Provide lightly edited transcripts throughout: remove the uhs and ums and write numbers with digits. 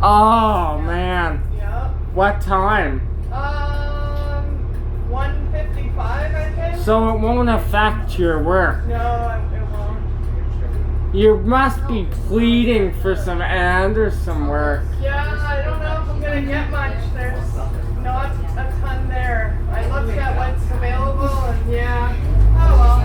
Oh, man. Yep. What time? 1:55, I think. So it won't affect your work. No, it won't. You must be pleading for some Anderson work. Yeah, I don't know if I'm gonna get much. There's not a ton there. I looked at what's available, and yeah. Oh well.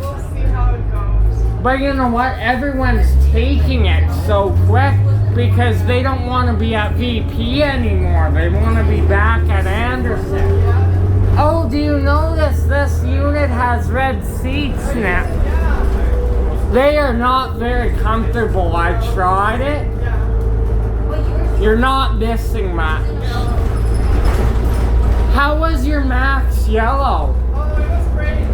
We'll see how it goes. But you know what? Everyone's taking it so quick because they don't want to be at VP anymore. They want to be back at Anderson. Yeah. Oh, do you notice this unit has red seats now? Yeah. They are not very comfortable. I tried it. Yeah. You're not missing much. How was your Max Yellow? Oh, it was great.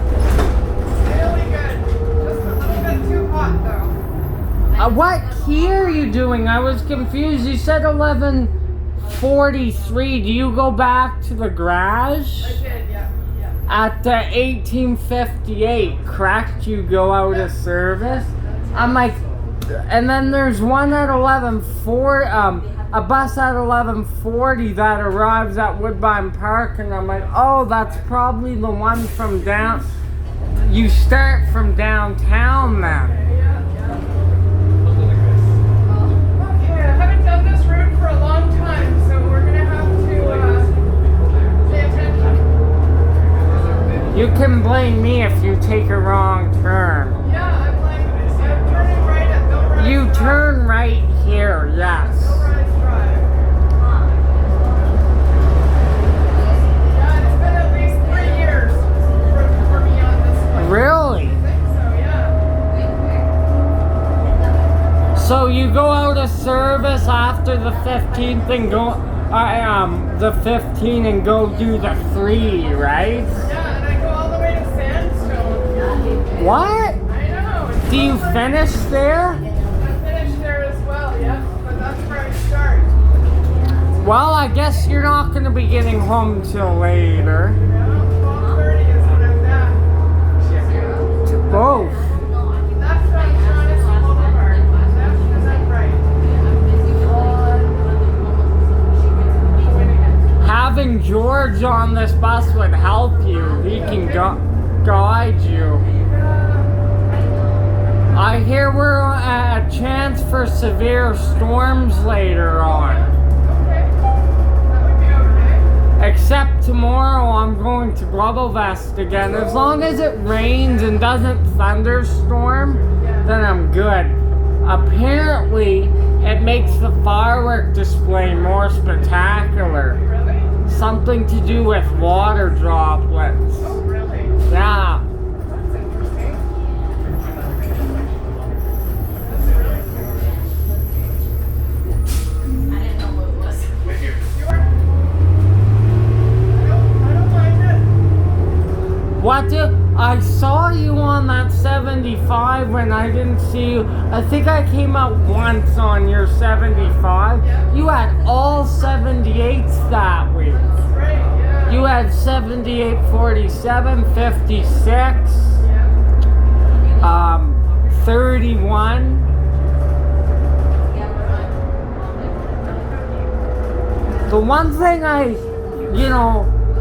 Really good. Just a little bit too hot though. What key are you doing? I was confused. You said 11:43. Do you go back to the garage? I did, yeah. At 1858, correct? You go out of service? I'm like, and then there's one at 11:40, a bus at 11:40 that arrives at Woodbine Park, and I'm like, oh, that's probably the one from down. You start from downtown then. Okay, I haven't done this route for a long time, so we're gonna have to pay attention. You can blame me if you take a wrong turn. Yeah, I'm turning right at Millrise You Drive. turn right here, yes. Millrise Drive. Yeah, it's been at least 3 years for me on this one. Really? I think so, yeah. So you go out of service after the 15th and go, the 15 and go do the 3, right? Yeah, and I go all the way to Sandstone. What? I know. It's Do you so fun. finish there? I finished there as well, yeah. But that's where I start. Well, I guess you're not going to be getting home till later. Yeah, 12:30 is when I'm back. To both. That's on Shaughnessy Boulevard. That's right. Having George on this bus would help you. He can guide you. I hear we're at a chance for severe storms later on. Okay. That would be okay. Except tomorrow I'm going to Bubble Vest again. As long as it rains and doesn't thunderstorm, then I'm good. Apparently, it makes the firework display more spectacular. Really? Something to do with water droplets. Oh, really? Yeah. That's interesting. That's really cool. I didn't know what it was. I don't mind it. What do I saw you on that 75 when I didn't see you. I think I came out once on your 75. Yeah. You had all 78s that week. Right, yeah. You had 78, 47, 56, Yeah. 31. The one thing I,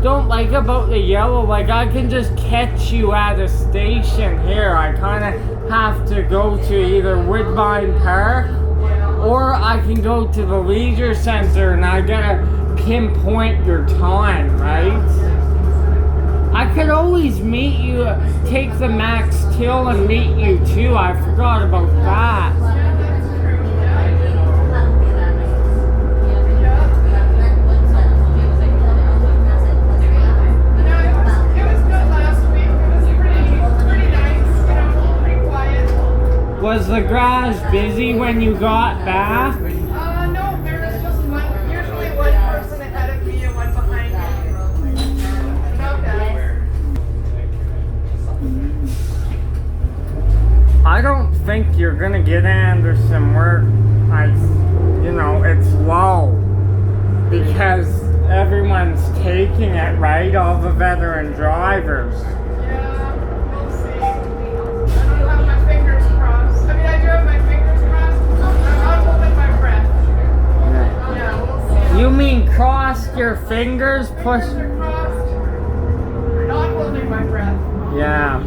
don't like about the yellow, like I can just catch you at a station here. I kind of have to go to either Woodbine Park or I can go to the leisure center and I gotta pinpoint your time, right? I could always meet you, take the Max Till and meet you too. I forgot about that. Yeah, that's true. Yeah. It was good last week. It was pretty nice, pretty quiet. Was the garage busy when you got back? No, there was just usually one person ahead of me and one behind me. About that. I don't think you're gonna get Anderson work. It's low because everyone's taking it, right? All the veteran drivers. Yeah, we'll see. I don't have my fingers crossed. I mean, I do have my fingers crossed. I'm not holding my breath. cross your fingers, push. Fingers are crossed. Not holding my breath. Yeah.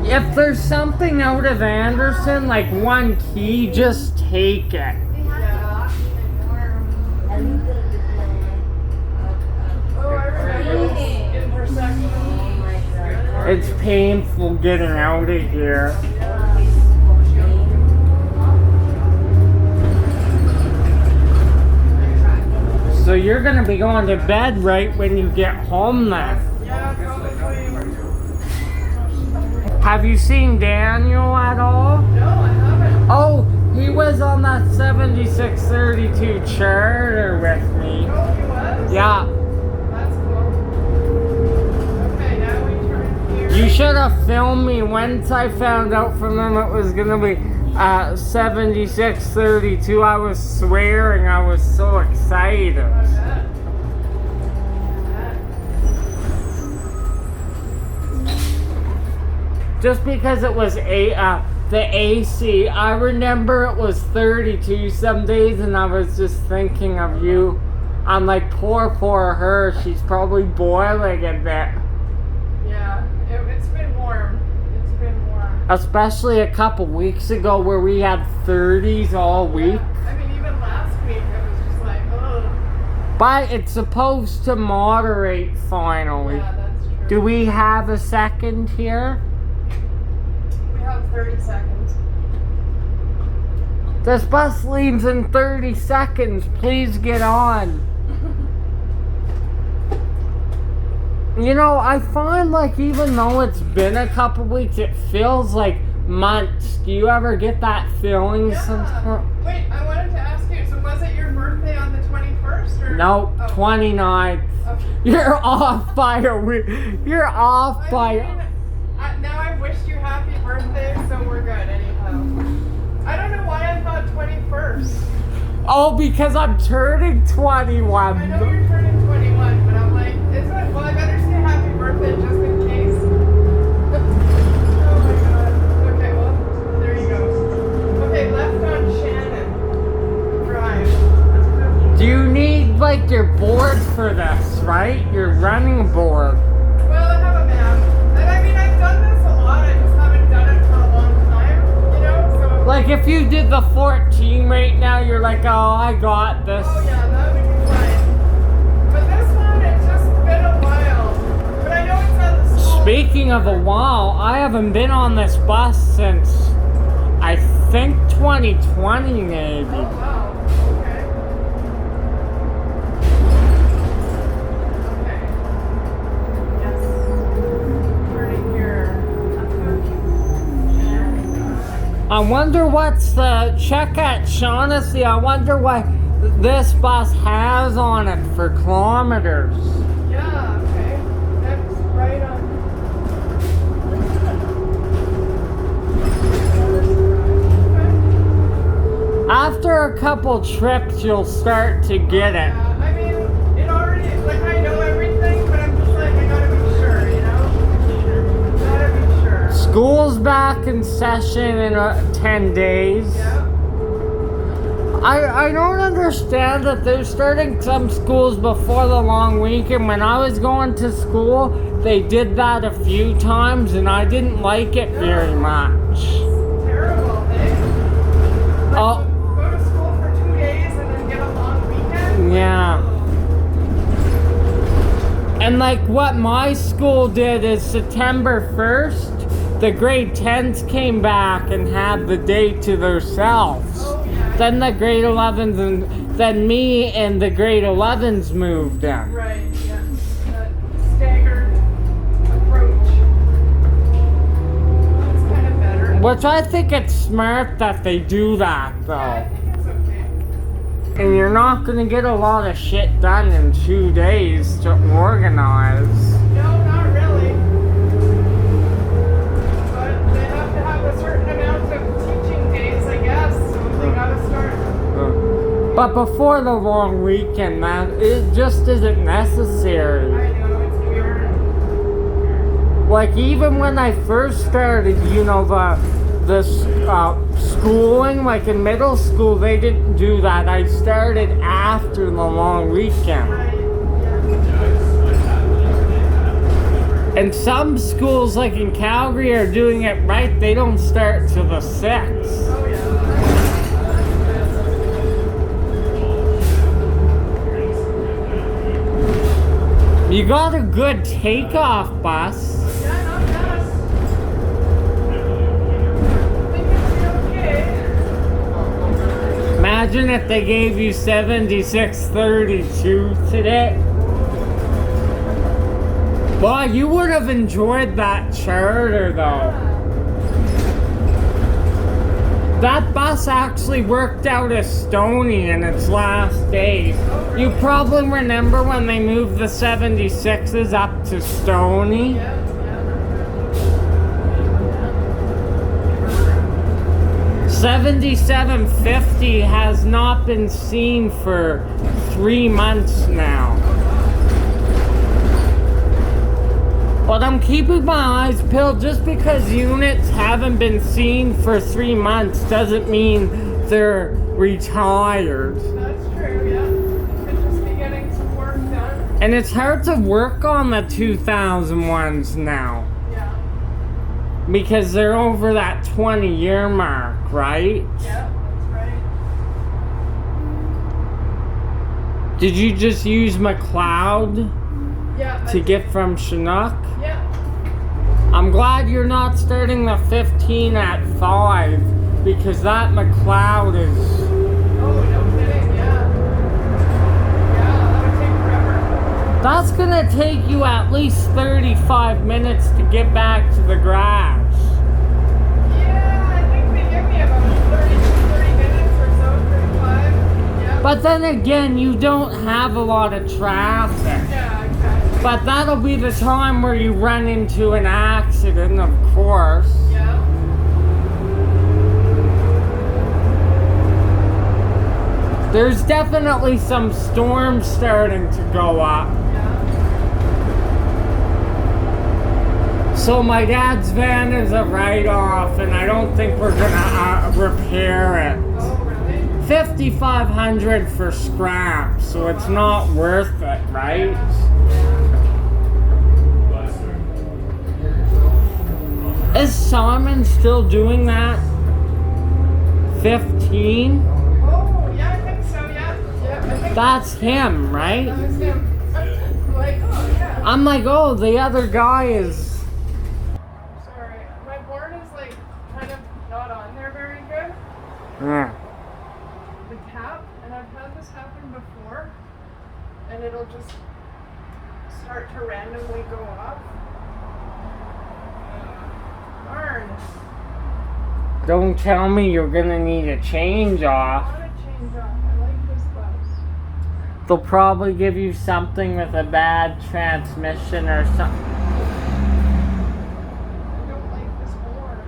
Yeah. If there's something out of Anderson, like one key, just take it. Yeah. Oh, I remember this intersection. It's painful getting out of here. So you're gonna be going to bed right when you get home then. Yeah, probably. Have you seen Daniel at all? No, I haven't. Oh, he was on that 7632 charter with me. Oh, he was? Yeah. That's cool. Okay, now we turn here. You should have filmed me once I found out from him it was gonna be 7632. I was swearing, I was so excited. I bet. Just because it was the AC, I remember it was 32 some days, and I was just thinking of you. I'm like, poor her. She's probably boiling a bit. Yeah, it's been warm. It's been warm. Especially a couple weeks ago where we had 30s all week. Yeah. I mean, even last week, it was just like, ugh. But it's supposed to moderate finally. Yeah, that's true. Do we have a second here? We have 30 seconds. This bus leaves in 30 seconds. Please get on. You know, I find like even though it's been a couple weeks, it feels like months. Do you ever get that feeling sometimes? Wait, I wanted to ask you, so was it your birthday on the 21st? Or? Nope, Oh. 29th. Okay. You're off by a week. You're off I by... mean, now I've wished you happy birthday, so we're good anyhow. I don't know why I thought 21st. Oh, because I'm turning 21. I know you're turning 21, but I'm like, well, I better say happy birthday just in case. Oh my god. Okay, well, there you go. Okay, left on Shannon Drive. Do you need like your board for this, right? Your running board. Well, I have a map. And I mean, I've done this a lot, I just haven't done it for a long time, you know? So. Like if you did the 14 right now, you're like, oh, I got this. Oh yeah, that would be fine. But this one, it's just been a while. But I know it's at the school. Speaking of a while, I haven't been on this bus since, I think 2020 maybe. Oh wow, okay. Okay. Yes. Turning here. I wonder what's the, check at Shaughnessy, I wonder what this bus has on it for kilometers. Yeah, okay. That's right on. After a couple trips, you'll start to get it. Yeah, I mean, it already, like, I know everything, but I'm just like, I gotta be sure, you know? Gotta be sure. School's back in session in 10 days. Yeah. I don't understand that they're starting some schools before the long weekend. When I was going to school, they did that a few times, and I didn't like it very much. Terrible, eh? Like, Oh. go to school for 2 days and then get a long weekend? Yeah. And like what my school did is September 1st, the grade 10s came back and had the day to themselves. Oh, yeah. Then the grade 11s and then me and the grade 11s moved in. Right, yeah. That staggered approach. That's kind of better. Which I think it's smart that they do that Yeah, I though. think it's okay. And you're not gonna get a lot of shit done in 2 days to organize. No, not really. But they have to have a certain amount of teaching days, I guess. So they gotta start. But before the long weekend, man, it just isn't necessary. I know, it's weird. Like even when I first started, you know, the schooling, like in middle school, they didn't do that. I started after the long weekend. Right. And some schools, like in Calgary, are doing it right. They don't start till the 6th. Oh, yeah. You got a good takeoff bus. Yeah, not bad. I think it'll be okay. Imagine if they gave you 7632 today. Well, you would have enjoyed that charter though. That bus actually worked out of Stony in its last days. You probably remember when they moved the 76s up to Stony. Yeah. 7750 has not been seen for 3 months now. But I'm keeping my eyes peeled. Just because units haven't been seen for 3 months doesn't mean they're retired. That's true, yeah. Could just be getting some work done. And it's hard to work on the 2001s now. Yeah. Because they're over that 20-year mark, right? Yeah, that's right. Did you just use McLeod Yeah. to get from Chinook? Yeah. I'm glad you're not starting the 15 at 5 because that McLeod is... Oh, no kidding, yeah. Yeah, that would take forever. That's gonna take you at least 35 minutes to get back to the garage. Yeah, I think they give me about 30 minutes or so, 35. Yeah. But then again, you don't have a lot of traffic. Yeah, exactly. But that'll be the time where you run into an accident, of course. Yeah. There's definitely some storms starting to go up. Yeah. So my dad's van is a write-off, and I don't think we're gonna repair it. Oh, really? $5,500 for scrap, so it's not worth it, right? Is Simon still doing that? 15? Oh, yeah, I think so, yeah. Yeah, I think That's him, right? that was him. I'm like, oh, yeah. I'm like, oh, the other guy is... Sorry, my board is like kind of not on there very good. Yeah. The cap, and I've had this happen before, and it'll just start to randomly go up. Darn. Don't tell me you're gonna need a change I off. want to change up. I like this bus. They'll probably give you something with a bad transmission or something. I don't like this board.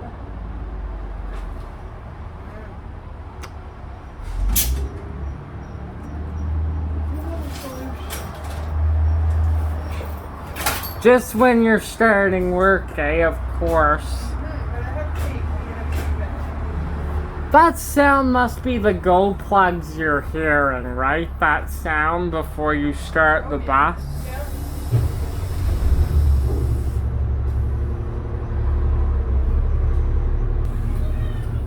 Just when you're starting work, of course. But I have tape. I'm gonna keep it. That sound must be the go plugs you're hearing, right? That sound before you start the bus. Yeah.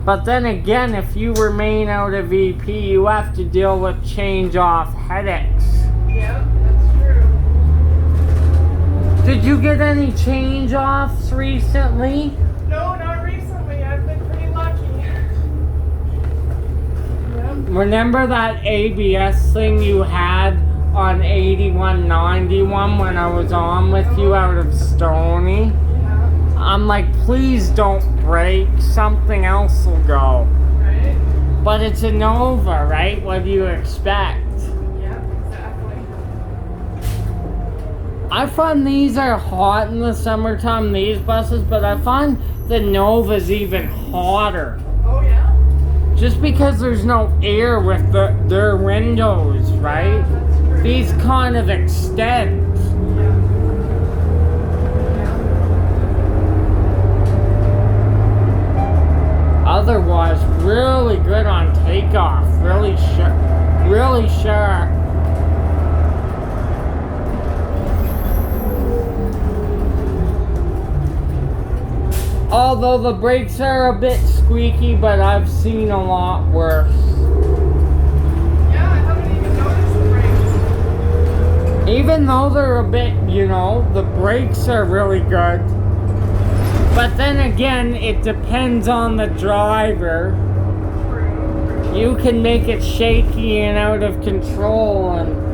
But then again, if you remain out of VP, you have to deal with change off headaches. Yeah, that's true. Did you get any change offs recently? No, not recently. I've been pretty lucky. Yep. Remember that ABS thing you had on 8191 when I was on with you out of Stony? Yeah. I'm like, please don't break, something else will go. Right? But it's a Nova, right? What do you expect? Yeah, exactly. I find these are hot in the summertime, these buses, but I find the Nova's even hotter. Oh, yeah? Just because there's no air with their windows, right? Yeah, that's true. These kind of extend. Yeah. otherwise really good on takeoff. Really sharp. Although the brakes are a bit squeaky, but I've seen a lot worse. Yeah, I haven't even noticed the brakes. Even though they're a bit, you know, the brakes are really good. But then again, it depends on the driver. True. You can make it shaky and out of control and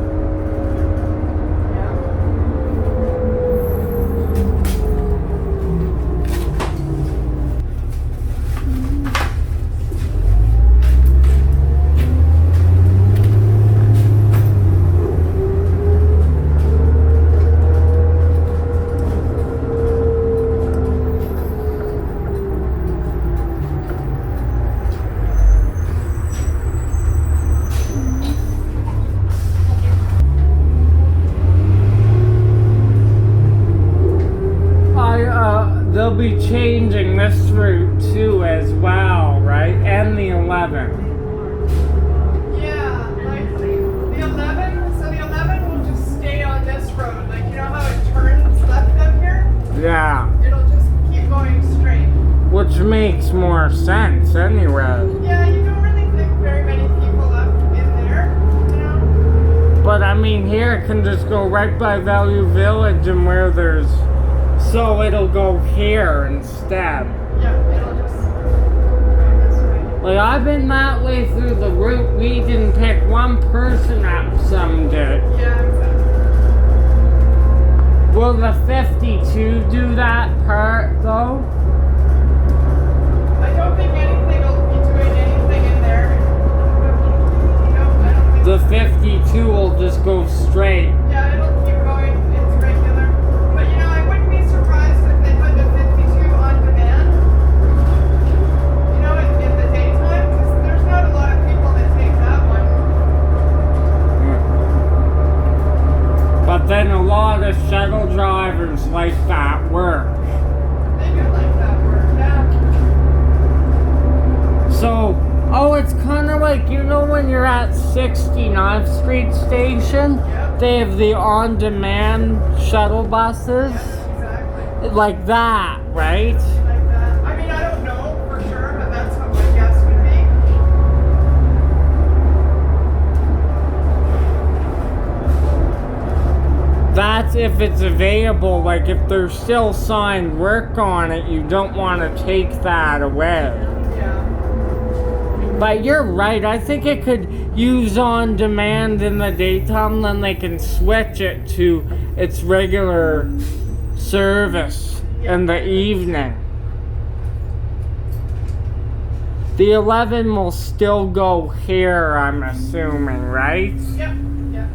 they'll be changing this route too as well, right? And the 11. Yeah, like the 11, so the 11 will just stay on this road. Like, you know how it turns left up here? Yeah. It'll just keep going straight. Which makes more sense anyway. Yeah, you don't really think very many people up in there, you know? But I mean, here it can just go right by Value Village and where there's... So it'll go here instead. Yeah, it'll just go this way. Like, I've been that way through the route. We didn't pick one person up, some did. Yeah, exactly. Will the 52 do that part, though? I don't think anything will be doing anything in there. No, I don't think The 52 will just go straight. Yeah, it'll keep going. It's regular. But you know, I wouldn't be surprised if they put the 52 on demand. You know, in the daytime, because there's not a lot of people that take that one. But then a lot of shuttle drivers like that work. They do like that work, yeah. So, oh, it's kind of like, you know when you're at 69th Street Station? Yep. They have the on-demand shuttle buses? Exactly. Like that, right? Like that. I mean, I don't know for sure, but that's what my guess would be. That's if it's available. Like, if there's still signed work on it, you don't want to take that away. Yeah. But you're right, I think it could use on demand in the daytime, then they can switch it to its regular service in the evening. The 11 will still go here, I'm assuming, right? Yep. Yeah.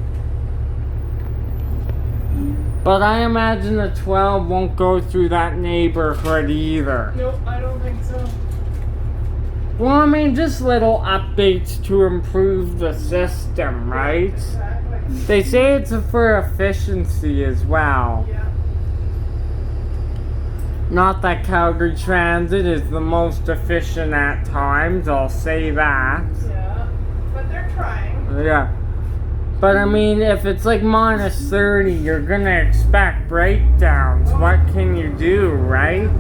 But I imagine the 12 won't go through that neighborhood either. Nope, I don't think so. Well, I mean, just little updates to improve the system, right? Exactly. They say it's for efficiency as well. Yeah. Not that Calgary Transit is the most efficient at times, I'll say that. Yeah. But they're trying. Yeah. But I mean, if it's like minus 30, you're gonna expect breakdowns. What can you do, right?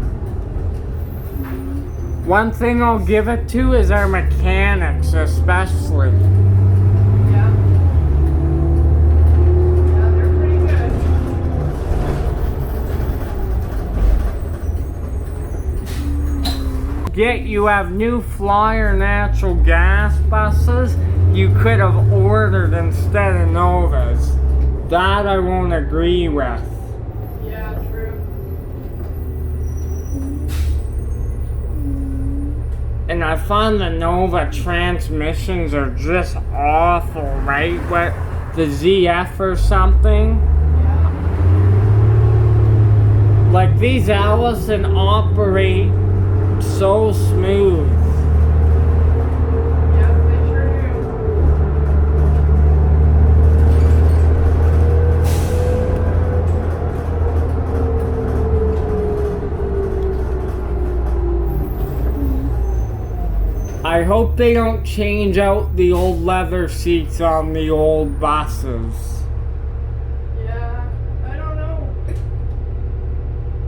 One thing I'll give it to is our mechanics, especially. Yeah. Yeah, they're pretty good. You have new Flyer natural gas buses you could have ordered instead of Novas. That I won't agree with. Yeah, true. And I find the Nova transmissions are just awful, right? What, the ZF or something? Yeah. Like, these Allison operate so smooth. Yeah, they sure do. I hope they don't change out the old leather seats on the old buses. Yeah, I don't know.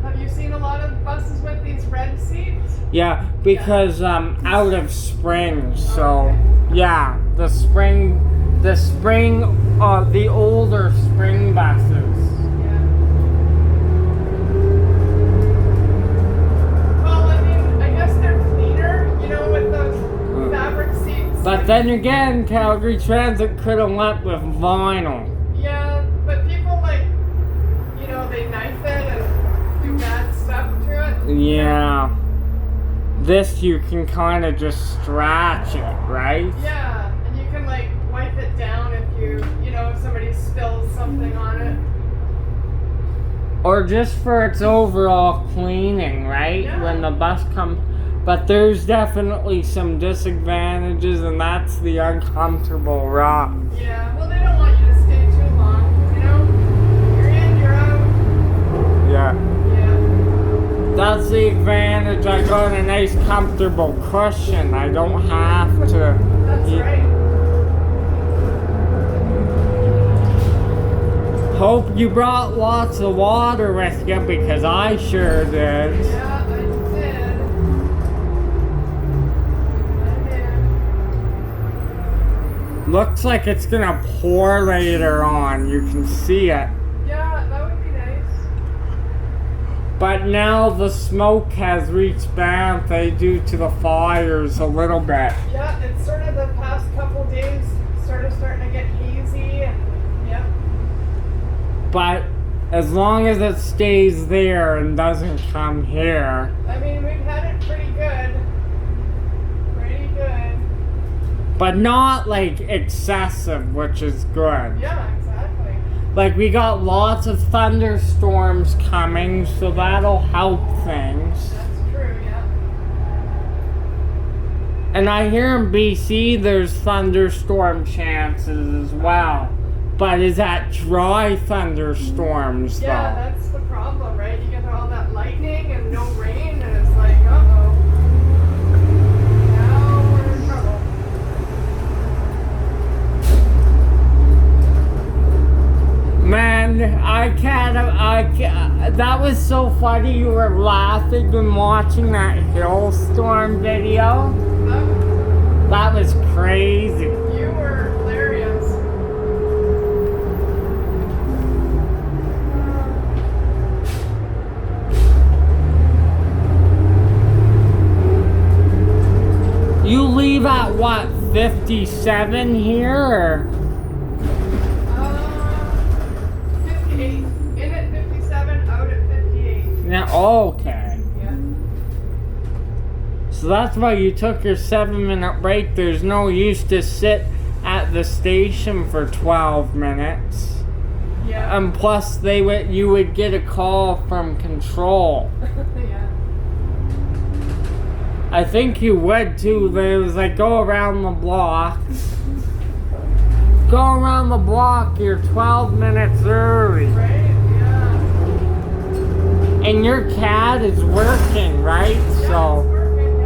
Have you seen a lot of buses with these red seats? Yeah, because out of spring, so Okay. yeah, the older spring buses. Yeah. Well, I mean, I guess they're cleaner, you know, with those fabric seats. But then again, Calgary Transit could have went with vinyl. Yeah, but people you know, they knife it and do bad stuff to it. Yeah. This you can kind of just scratch it, right? Yeah, and you can wipe it down if if somebody spills something on it. Or just for its overall cleaning, right? Yeah. When the bus comes. But there's definitely some disadvantages, and that's the uncomfortable rock. Yeah, well, they don't want you to stay too long, you know? You're in, you're out. Yeah. Yeah. That's the advantage. I got a nice comfortable cushion. I don't have to. That's right. Hope you brought lots of water with you, because I sure did. Yeah, I did. Looks like it's gonna pour later on. You can see it. Yeah, that would be nice. But now the smoke has reached Banff due to the fires a little bit. Yeah, it's sort of the past couple days starting to get hazy. And, yeah. But as long as it stays there and doesn't come here. I mean, we've had it pretty good. Pretty good. But not excessive, which is good. Yeah, exactly. We got lots of thunderstorms coming, so that'll help things. That's true, yeah. And I hear in BC there's thunderstorm chances as well. But is that dry thunderstorms though? Yeah, that's the problem, right? You get all that lightning and no rain, and it's like, uh-oh. Now we're in trouble. Man, I can't, that was so funny. You were laughing and watching that hailstorm video. That was crazy. You were hilarious. You leave at what, 57 here? Or? 58. In at 57, out at 58. Yeah, okay. Yeah. So that's why you took your 7-minute break. There's no use to sit at the station for 12 minutes. Yeah. And plus you would get a call from control. Yeah. I think you would too. They was go around the block. Go around the block, you're 12 minutes early. Right? Yeah. And your cat is working, right? Yeah, it's So working,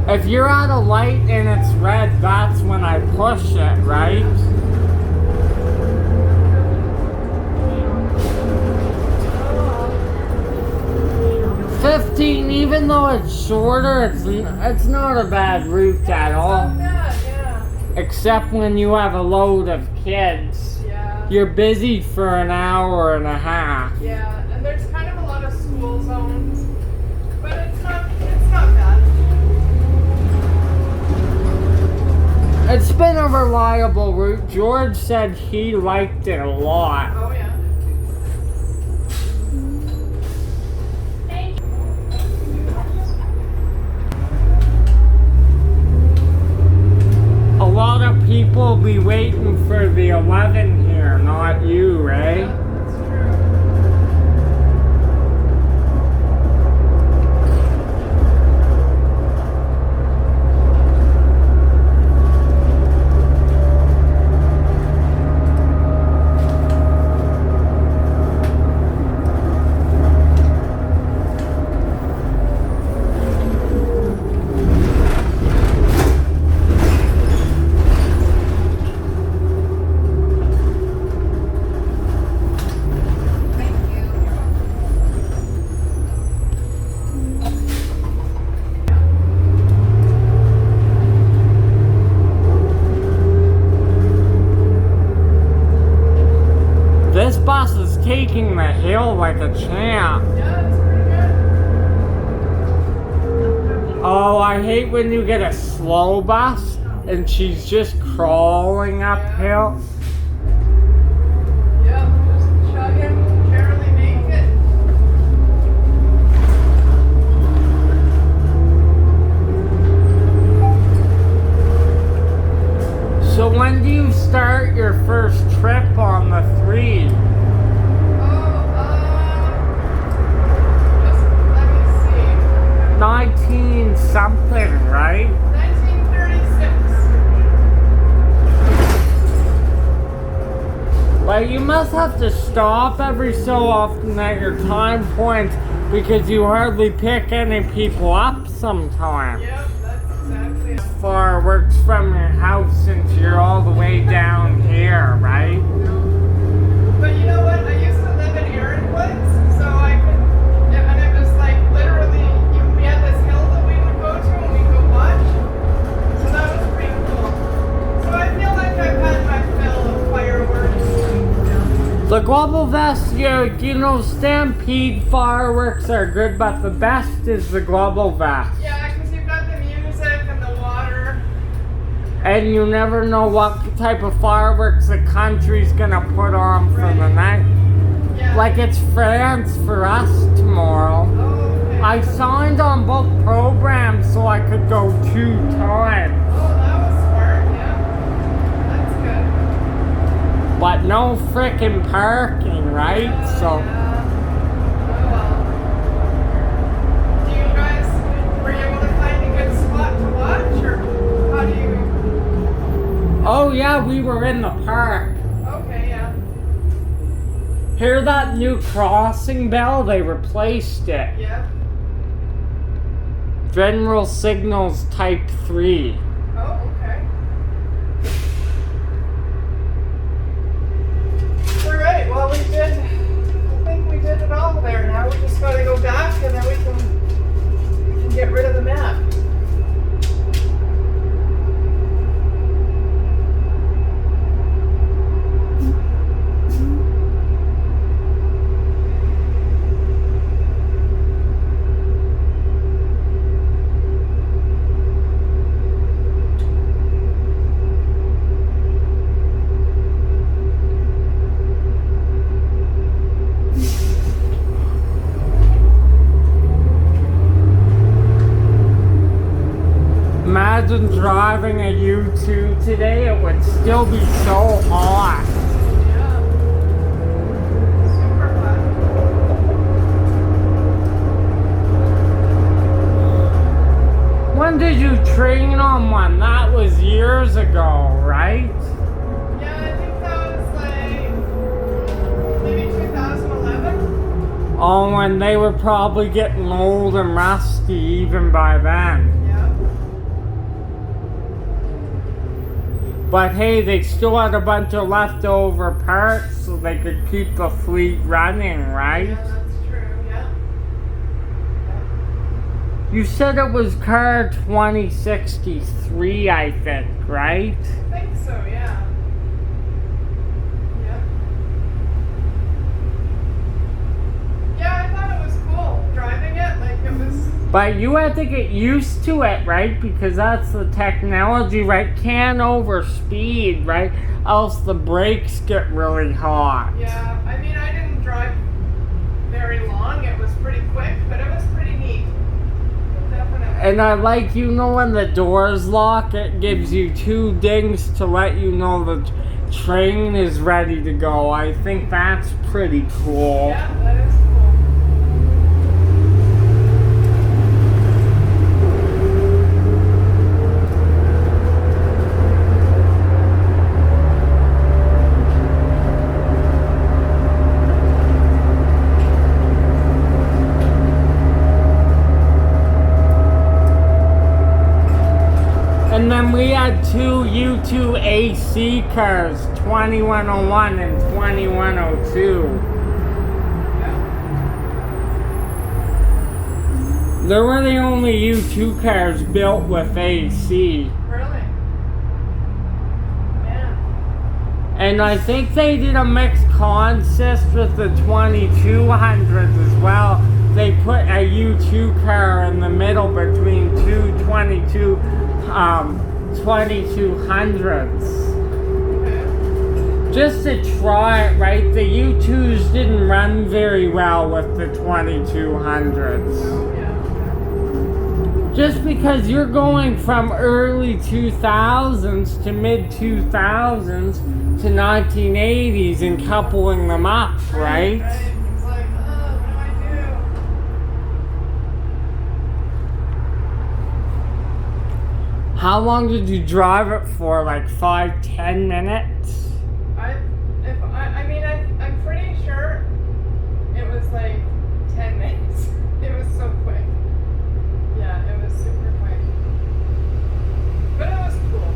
yeah. if you're at a light and it's red, that's when I push it, right? 15, even though it's shorter, it's not a bad route at all. Not bad, yeah. Except when you have a load of kids. Yeah. You're busy for an hour and a half. Yeah, and there's kind of a lot of school zones, but it's not bad. It's been a reliable route. George said he liked it a lot. Oh yeah. A lot of people be waiting for the 11 here, not you, Ray. Yeah, that's true. taking the hill like a champ. Yeah, it's pretty good. Oh, I hate when you get a slow bus and she's just crawling uphill. Yep, just chugging, barely make it. So when do you start your first trip on the 3? Just let me see. 19 something, right? 1936. But you must have to stop every so often at your time points because you hardly pick any people up sometimes. Yep, that's exactly it. Fireworks from your house since you're all the way down here, right? But you know what? I used to live in Erin Woods, so I could, and it was like literally, we had this hill that we would go to and we'd go watch. So that was pretty cool. So I feel like I've had my fill of fireworks. The Global Vest, you know, Stampede fireworks are good, but the best is the Global Vest. Yeah, because you've got the music and the water. And you never know what type of fireworks the country's gonna put on for the night. Yeah. Like it's France for us tomorrow. Oh, okay. I signed on both programs so I could go 2 times. Oh, that was smart, yeah. That's good. But no frickin' parking, right? Yeah, So yeah. Oh, well. Do you guys, were you able to find a good spot to watch, or how do you? oh yeah, we were in the park. Okay, yeah. Hear that new crossing bell? They replaced it. Yep. General Signals Type 3. Oh, okay. All right, well, I think we did it all there. Now we just gotta go back and then we can get rid of the map. Imagine driving a U2 today, it would still be so hot. Yeah. Super fun. When did you train on one? That was years ago, right? Yeah, I think that was like maybe 2011. Oh, and they were probably getting old and rusty even by then. Yeah. But hey, they still had a bunch of leftover parts so they could keep the fleet running, right? Yeah, that's true. Yeah. You said it was car 2063, I think, right? I think so, yeah. Yep. Yeah, I thought it was cool driving it. Like it was. But you had to get used to it, right? Because that's the technology, right? Can't overspeed, right? Else the brakes get really hot. Yeah, I mean, I didn't drive very long. It was pretty quick, but it was pretty neat. Definitely. And I like, you know, when the doors lock, it gives you 2 dings to let you know the train is ready to go. I think that's pretty cool. Yeah, that is cool. And then we had 2 U2 AC cars, 2101 and 2102. They were the only U2 cars built with AC. Really? Yeah. And And I think they did a mixed consist with the 2200s as well. They put a U2 car in the middle between two 2200s. Just to try it, right? The U2s didn't run very well with the 2200s. Just because you're going from early 2000s to mid 2000s to 1980s and coupling them up, right? It's like, what do I do? How long did you drive it for? Like 5-10 minutes? I'm pretty sure it was like 10 minutes. It was so quick. Yeah, it was super quick. But it was cool.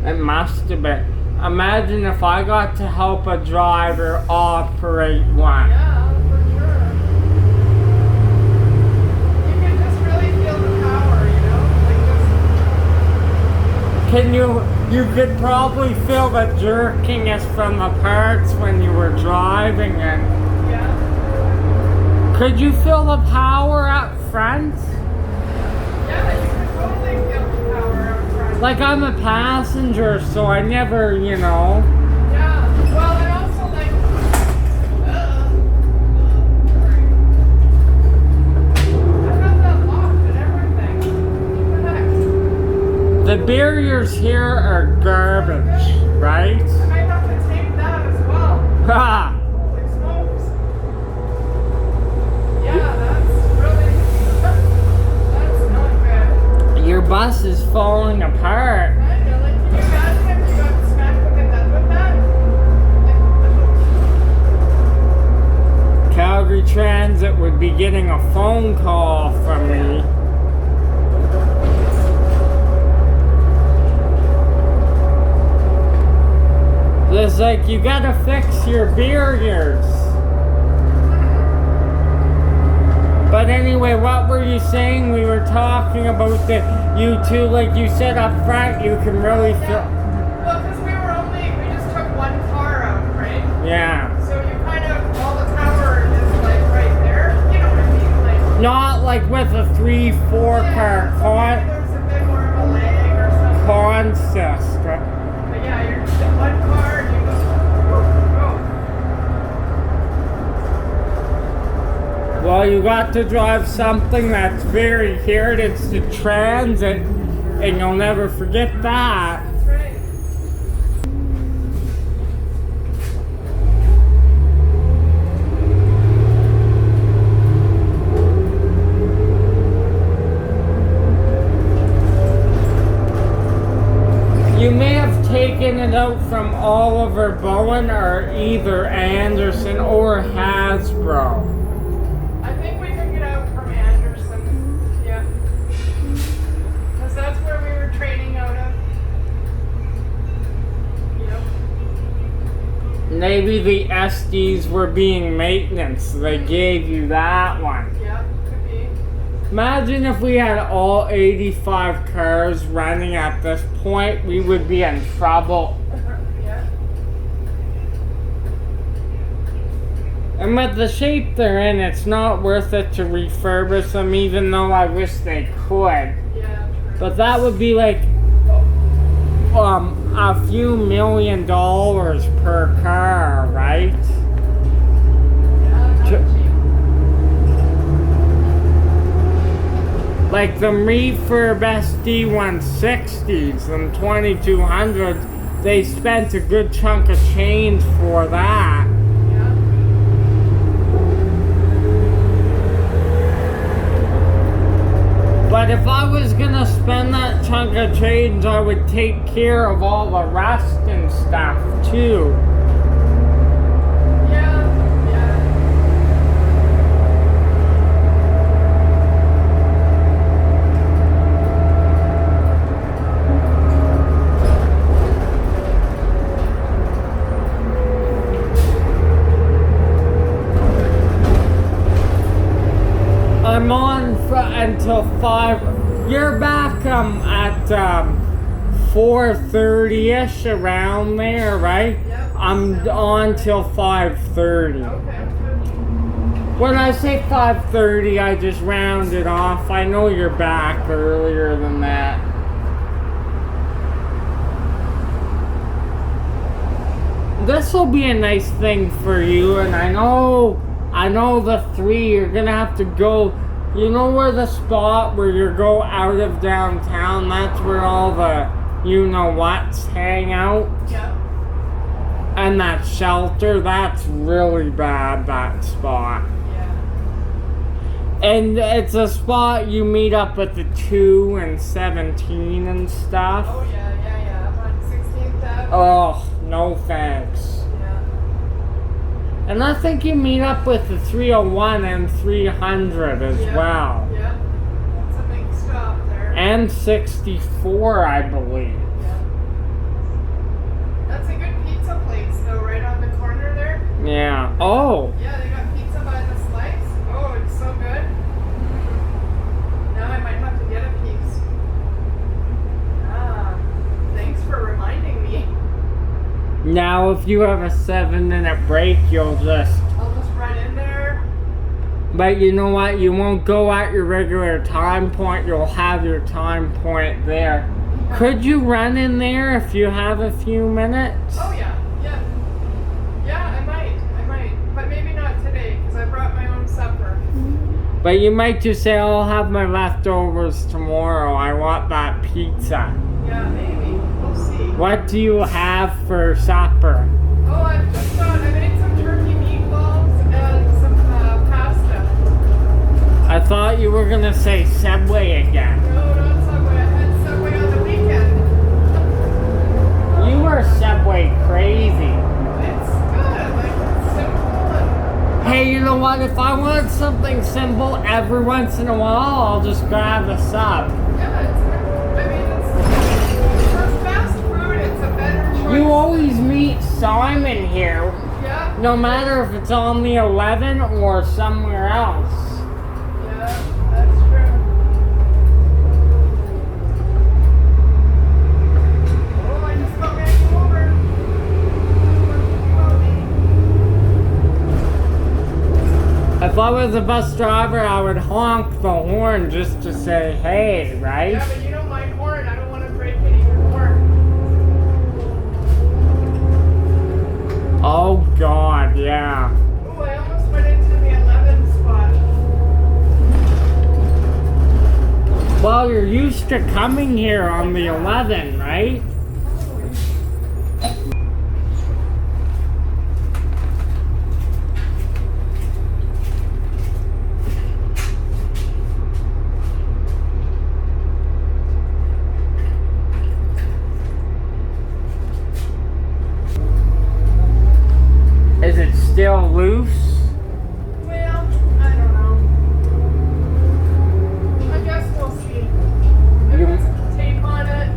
It must have been. Imagine if I got to help a driver operate one. Yeah, for sure. You can just really feel the power, you know? Like Can you could probably feel the jerkiness from the parts when you were driving, and yeah. could you feel the power up front? Yeah, you can totally feel the power up front. Like, I'm a passenger, so I never, you know. Yeah, well, and also like, I got that locked and everything. What the heck? The barriers here are garbage, right? I might have to take that as well. Ha! Holy smokes. Yeah, that's really, that's not good. Your bus is falling apart. I know, like, can you imagine if you got smacked with a gun with that? Calgary Transit would be getting a phone call from me. It's like, you gotta fix your barriers. But anyway, what were you saying? We were talking about the U2, like you said up front, you can really feel. Well, because we just took one car out, right? Yeah. So you kind of, all the power is like right there. You know what I mean? Like, Not like with a 3-4 car so maybe there's a bit more of a lag or something. consist. But yeah, you're just in one car and you go. Well, you got to drive something that's very heritage to transit, and you'll never forget that. That's right. You may have taken it out from Oliver Bowen or either Anderson or Hasbro. I think we took it out from Anderson. Yeah. Because that's where we were training out of. Yep. Maybe the SDs were being maintenance. They gave you that one. Yep, could be. Imagine if we had all 85 cars running at this point, we would be in trouble. Yeah. And with the shape they're in, it's not worth it to refurbish them, even though I wish they could. Yeah, true. But that would be like a few $1 million per car, right? Yeah, not cheap. Like the refurb SD160s and 2200s, they spent a good chunk of change for that. Yeah. But if I was gonna spend that chunk of change, I would take care of all the rust and stuff too. Yeah, yeah. I'm on until 5. You're back at 4:30ish around there, right? Yep. I'm on till 5:30. Okay. When I say 5:30, I just round it off. I know you're back earlier than that. This will be a nice thing for you, and I know the 3, you're gonna have to go, you know where the spot where you go out of downtown, that's where all the you-know-whats hang out? Yeah. And that shelter, that's really bad, that spot. Yeah. And it's a spot you meet up at the 2 and 17 and stuff. Oh, yeah. On 16th Avenue. Oh, no thanks. Yeah. And I think you meet up with the 301 and 300 as well. Yeah. That's a big stop there. And 64, I believe. Yeah. That's a good pizza place, though, right on the corner there. Yeah. Oh. Yeah, they got pizza by the slice. Oh, it's so good. Now I might have to get a piece. Ah, thanks for reminding me. Now, if you have a 7-minute break, I'll just run in there. But you know what? You won't go at your regular time point. You'll have your time point there. Yeah. Could you run in there if you have a few minutes? Oh, yeah. Yeah, I might. But maybe not today, because I brought my own supper. But you might just say, I'll have my leftovers tomorrow. I want that pizza. Yeah, maybe. We'll see. What do you have for supper? Oh, I made some turkey meatballs and some pasta. I thought you were going to say Subway again. No, not Subway. I had Subway on the weekend. You were Subway crazy. It's good. Like, it's simple and... Hey, you know what? If I want something simple every once in a while, I'll just grab a sub. Yeah, for fast food, it's a better choice. You always meet Simon here, Yeah. no matter if it's on the 11 or somewhere else. Yeah, that's true. Oh, I just got ran over. If I was a bus driver, I would honk the horn just to say, hey, right? Yeah, but you know my horn. I don't want to break any of your horn. Oh, God, yeah. Oh, I almost went into the 11 spot. Well, you're used to coming here on the 11, right? Is it still loose? Well, I don't know. I guess we'll see. I You- put some tape on it.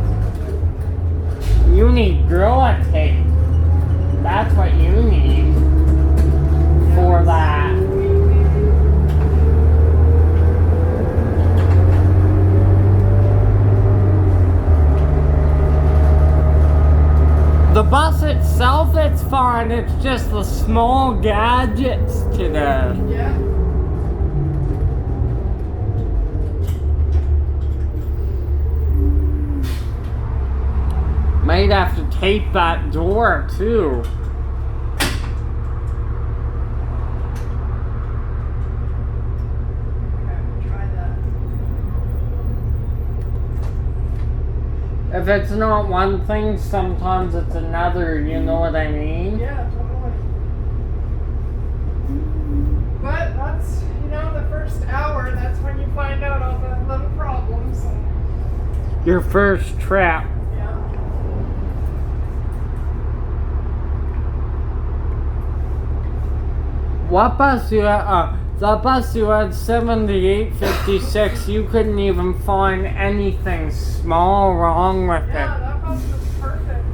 You need Gorilla Tape. That's what you need for that. The bus itself, it's fine. It's just the small gadgets today. Yeah. Might have to tape that door too. Okay, try that. If it's not one thing, sometimes it's another, you know what I mean? Yeah, totally. But that's, the first hour, that's when you find out all the little problems. Your first trip. Yeah. What bus you had? The bus you had 7856, you couldn't even find anything small wrong with Yeah, it. that bus was perfect.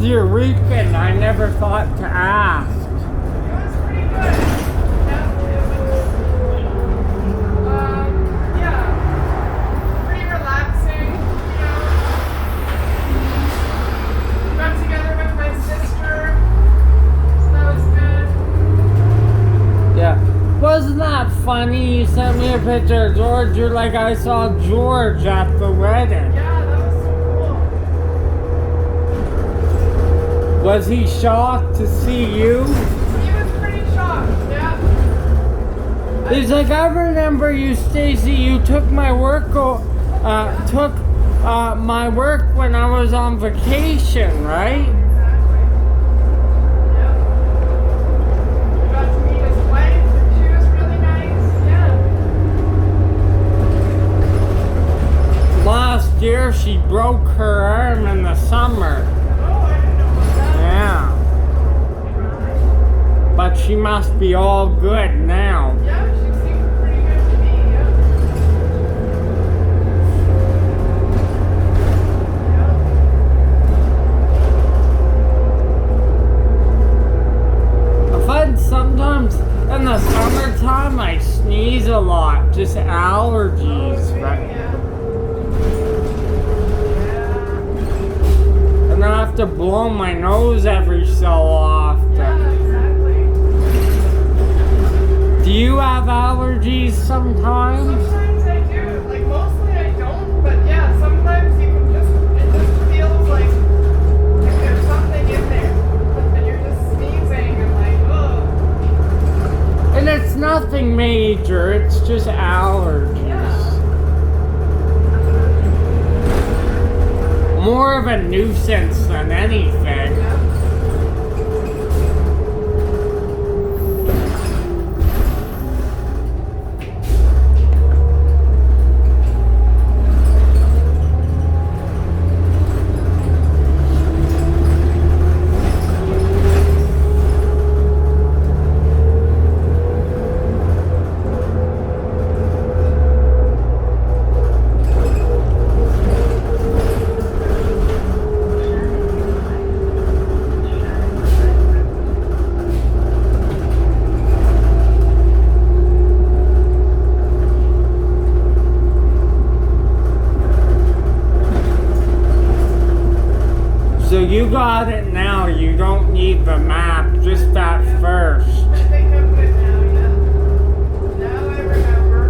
was your weekend? I never thought to ask. It was pretty good. Yeah, yeah, pretty relaxing, Got together with my sister, so that was good. Yeah. Wasn't that funny? You sent me a picture of George. You're like, I saw George at the wedding. Yeah, that was so cool. Was he shocked to see you? He was pretty shocked, yeah. He's like, I remember you, Stacy. You took my work, my work when I was on vacation, right? Exactly. Yep. We got to meet his wife, and she was really nice, yeah. Last year, she broke her arm in the summer. Oh, I didn't know about that. Yeah. But she must be all good now. Yeah, she seemed pretty good to me, yeah. I find sometimes in the summertime I sneeze a lot, just allergies, right? Yeah. And I have to blow my nose every so often. Yeah, exactly. Do you have allergies sometimes? Sometimes I do. Like, mostly I don't, but yeah, sometimes you can it just feels like there's something in there. And you're just sneezing and like, ugh. And it's nothing major, it's just allergies. Yeah. More of a nuisance than anything. Yeah. So you got it now, you don't need the map, just that first. I think I'm good now, yeah. Now I remember.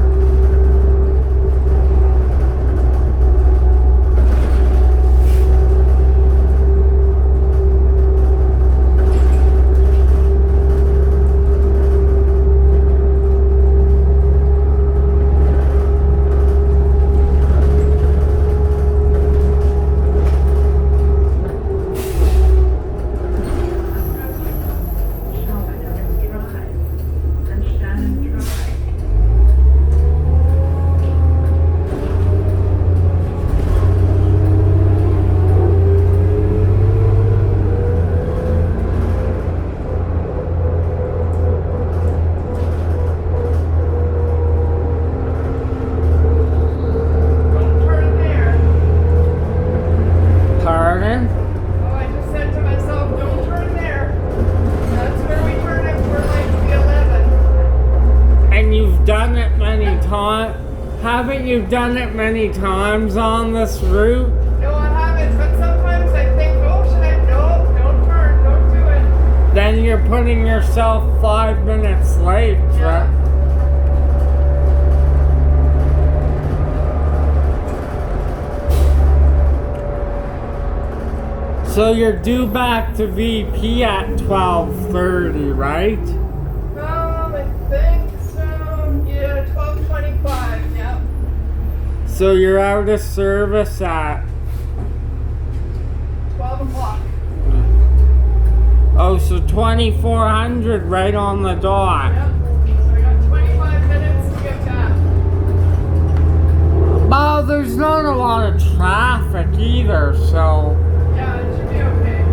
Don't turn there. Pardon? Oh, I just said to myself, don't turn there. That's where we turn if we're like the 11. And you've done it many times. Haven't you done it many times on this route? No, I haven't, but sometimes I think, oh, should I? No, don't turn, don't do it. Then you're putting yourself 5 minutes late, Yeah. right? So you're due back to VP at 12:30, right? I think so. Yeah, 12:25, yeah. So you're out of service at 12 o'clock. oh, so 2400 right on the dot. Yep. So we got 25 minutes to get back. Well, there's not a lot of traffic either, so. Yeah, it should be okay.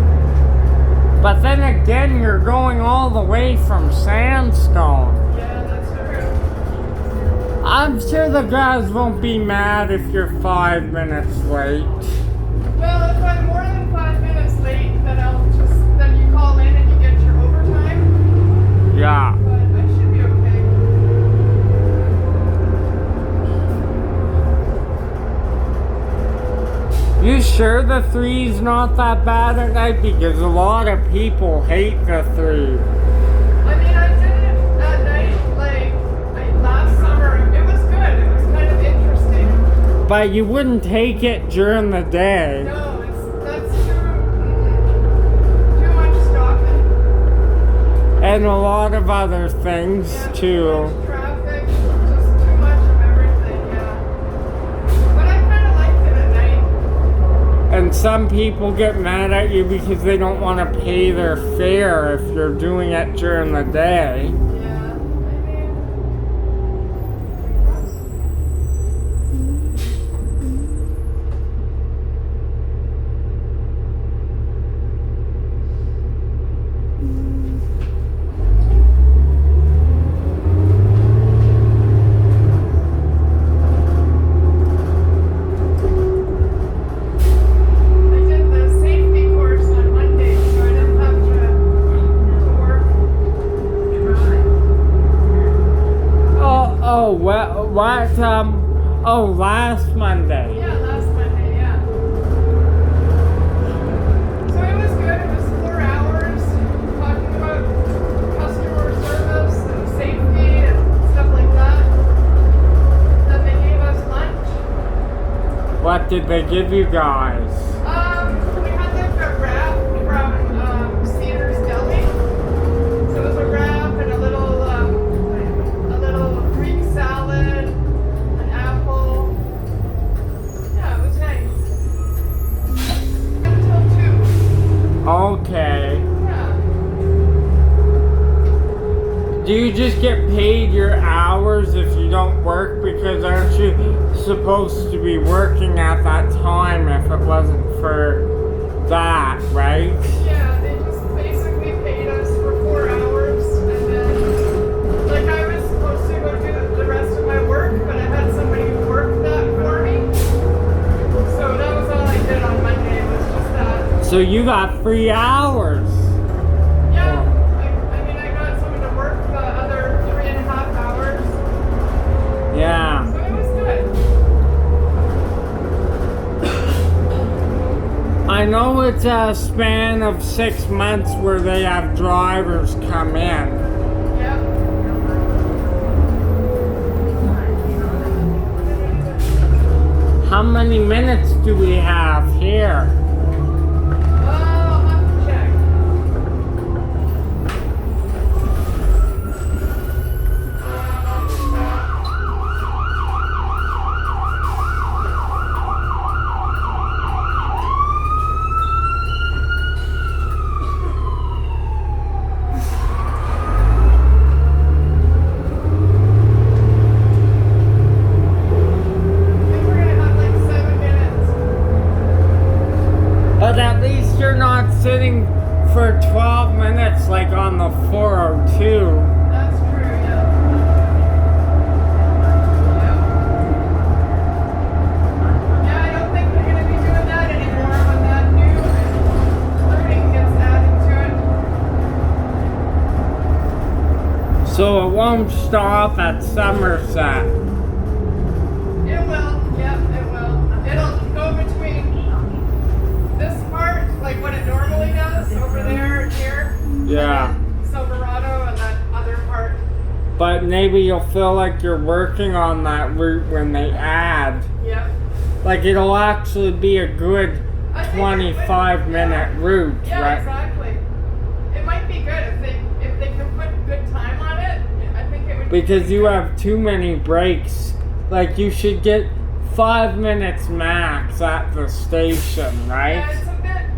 But then again, you're going all the way from Sandstone. Yeah, that's true. I'm sure the guys won't be mad if you're 5 minutes late. Well, if I'm more than 5 minutes late, then I'll sure the 3's not that bad at night? Because a lot of people hate the 3. I mean, I did it at night, like last summer. It was good. It was kind of interesting. But you wouldn't take it during the day. No, that's too much stopping. And a lot of other things Yeah, too. Too much traffic, just too much of everything, yeah. But I kind of liked it at night. And some people get mad at you because they don't want to pay their fare if you're doing it during the day. Yeah, I mean. I did the safety course on Monday, so I didn't have to work. Last Monday. Yeah, last Monday, yeah. So it was good. It was 4 hours talking about customer service and safety and stuff like that. Then they gave us lunch. What did they give you guys? We had like a wrap from Cedar's Deli. So it was a wrap and a little Greek salad, an apple. Yeah, it was nice. Until 2. Okay. Yeah. Do you just get paid your hours if you don't work? Because aren't you supposed to be working at that time if it wasn't for that, right? Yeah, they just basically paid us for 4 hours, and then, like, I was supposed to go do the rest of my work, but I had somebody who worked that for me. So that was all I did on Monday, was just that. So you got 3 hours. Yeah, I mean, I got someone to work the other 3.5 hours, Yeah. so it was good. I know it's a span of 6 months where they have drivers come in. Yeah. How many minutes do we have here? I'll have to check. I think we're gonna have like 7 minutes. But at least you're not sitting for 12 minutes like on the 402. That's true, yeah. Yeah, I don't think we're gonna be doing that anymore when that new loading gets added to So it won't stop at Somerset. it. It will, yeah, it will. It'll go between this part, like what it normally does, over there and here. Yeah. And then Silverado and that other part. But maybe you'll feel like you're working on that route when they add. Yeah. Like it'll actually be a good I think it 25-minute route, Yeah, right? exactly. It might be good if they can put good time on it. I think it would be Because you good. have too many breaks. Like you should get 5 minutes max at the station, Yeah, right?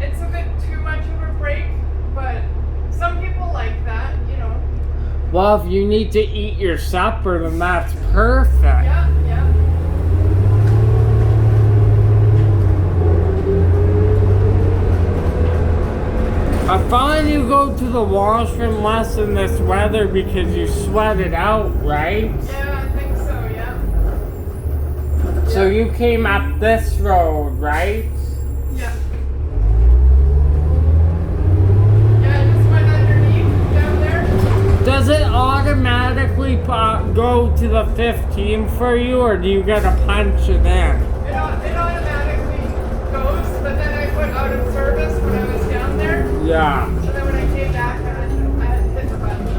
it's a bit too much of a break, but some people like that, you know. Well, if you need to eat your supper, then that's perfect. Yeah, yeah. I find you go to the washroom less in this weather because you sweat it out, right? Yeah, I think so, yeah. So you came up this road, right? Yeah. Yeah, I just went underneath down there. Does it automatically go to the 15 for you, or do you gotta punch it in? It automatically goes, but out of service when I was down there. Yeah. So then when I came back, I had to hit the button.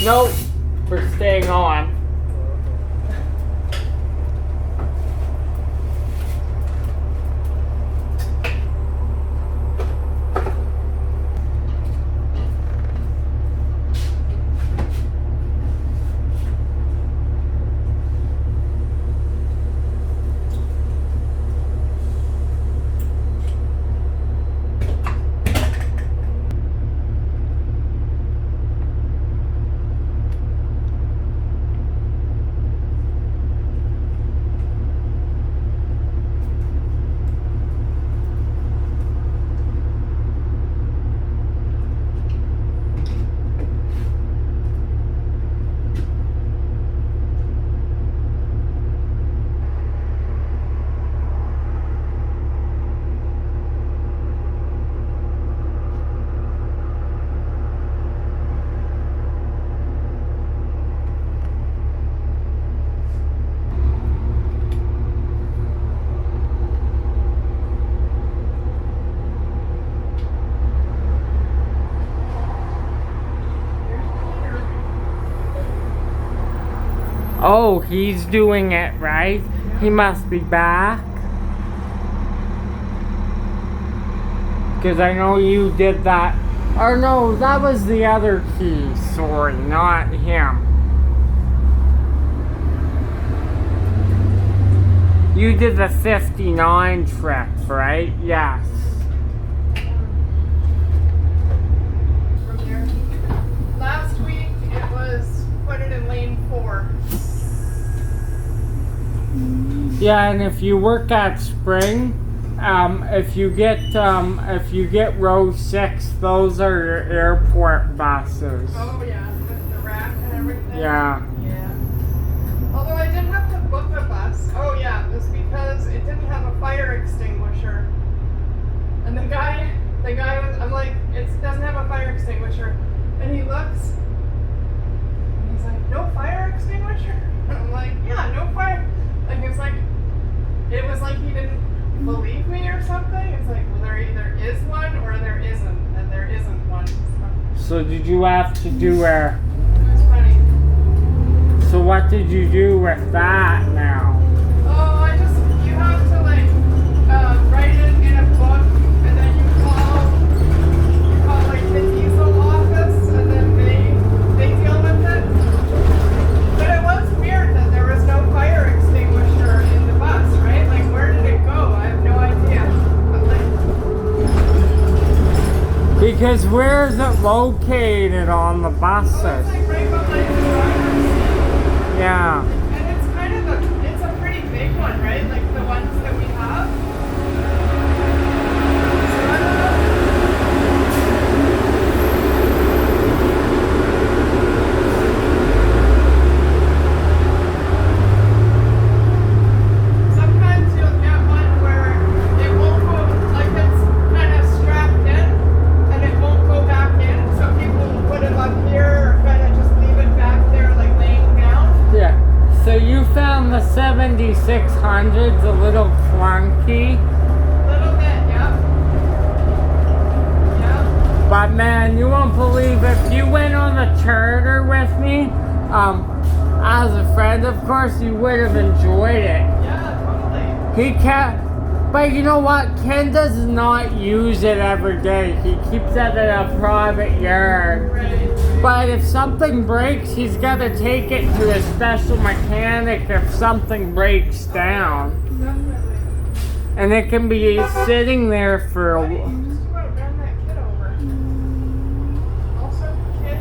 Nope, we're staying on. Oh, he's doing it, right? He must be back. Because I know you did that. Or no, that was the other key. Sorry, not him. You did the 59 trip, right? Yes. From there. Last week it was put it in lane 4. Yeah, and if you work at Spring, if you get row 6, those are your airport buses. Oh yeah, with the rack and everything. Yeah. Yeah. Although I did have to book a bus. Oh yeah, it was because it didn't have a fire extinguisher. And the guy was, I'm like, it doesn't have a fire extinguisher. And he looks, and he's like, no fire extinguisher? And I'm like, yeah, no fire. Like it was like he didn't believe me or something. It's like, well, there either is one or there isn't, and there isn't one. So did you have to do a... It was funny. So what did you do with that now? Oh, you have to like write it in a book, and then you call like the diesel office, and then they deal with it. But it was weird that there was no fire extinguisher in the bus, right? Like, where did it go? I have no idea. But like, Because where is it located on the buses? oh, it's like right behind the driver's seat. Yeah. And it's kind of it's a pretty big one, right? Like the ones that we have. So I don't know. Sometimes you'll get one where it won't go, like it's kind of strapped in and it won't go back in. So people will put it up here or kind of just leave it back there like laying down. Yeah. So you found the 7600s a little clunky. Little bit, yeah. Yeah. But man, you won't believe if you went on the charter with me, as a friend of course, you would have enjoyed it. Yeah, totally. He can't, but you know what? Ken does not use it every day. He keeps it in a private yard. Right. But if something breaks, he's got to take it to a special mechanic if something breaks down. Definitely. And it can be sitting there for a Why didn't you just about run that kid over? Also, kid,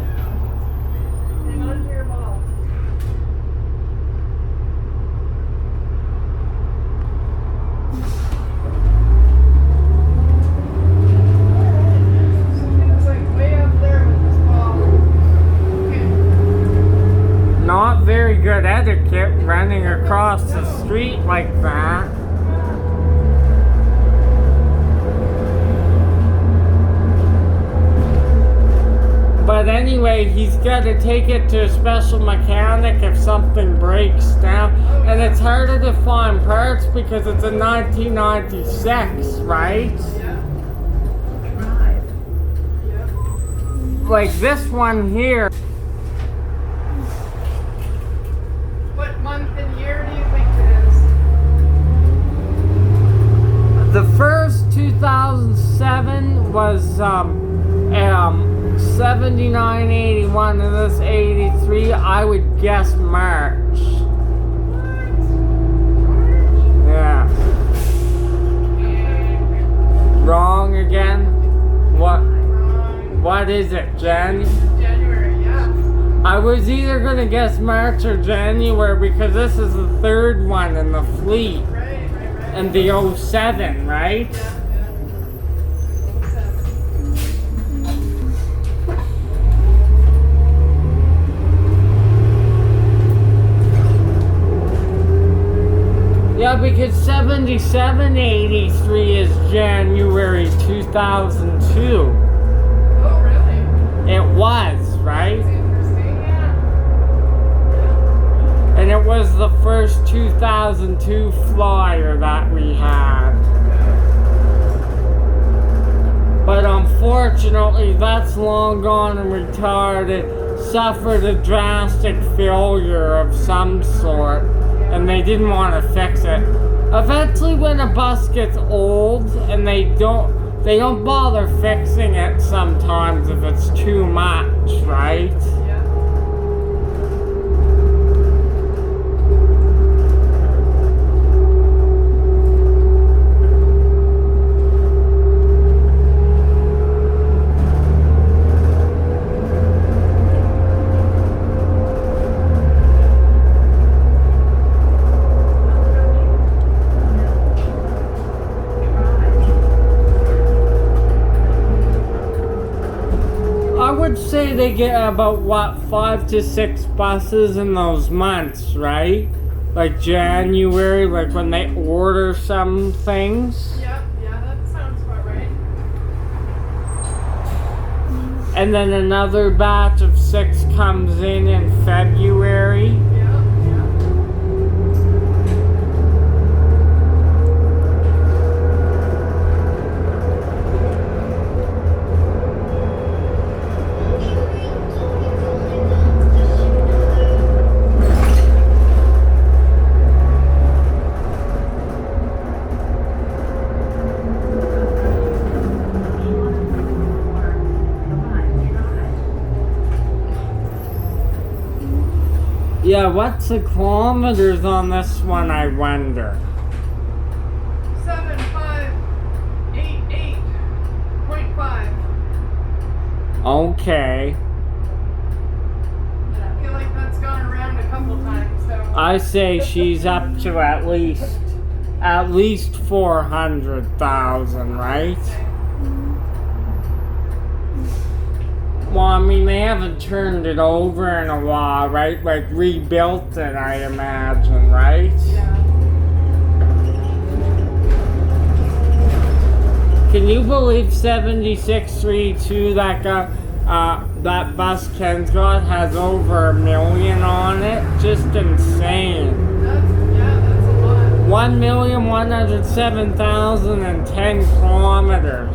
hang on to your ball. It's like good etiquette running across the street like that. But anyway, he's got to take it to a special mechanic if something breaks down. And it's harder to find parts because it's a 1996, right? Like this one here. What month and year do you think it is? The first 2007 was 79.81, and this 83. I would guess March. Yeah. Wrong again? What? What is it, Jen? January, yeah. I was either gonna guess March or January because this is the third one in the fleet. Right. And the 07, right? Yeah. Yeah, because 77.83 is January 2002. Oh, really? It was, right? That's interesting, yeah. And it was the first 2002 Flyer that we had. But unfortunately, that's long gone and retired. It suffered a drastic failure of some sort, and they didn't want to fix it. Eventually, when a bus gets old and they don't bother fixing it sometimes if it's too much, right? I would say they get about, what, 5 to 6 buses in those months, right? Like January, like when they order some things. Yeah, that sounds about right. And then another batch of 6 comes in February. Yeah, what's the kilometers on this one, I wonder? 7588.5. Okay. I feel like that's gone around a couple times, so. I say she's up to at least 400,000, right? Well, I mean, they haven't turned it over in a while, right? Like, rebuilt it, I imagine, right? Yeah. Can you believe 7632, that bus Ken's got has over 1 million on it? Just insane. That's a lot. 1,107,010 kilometers.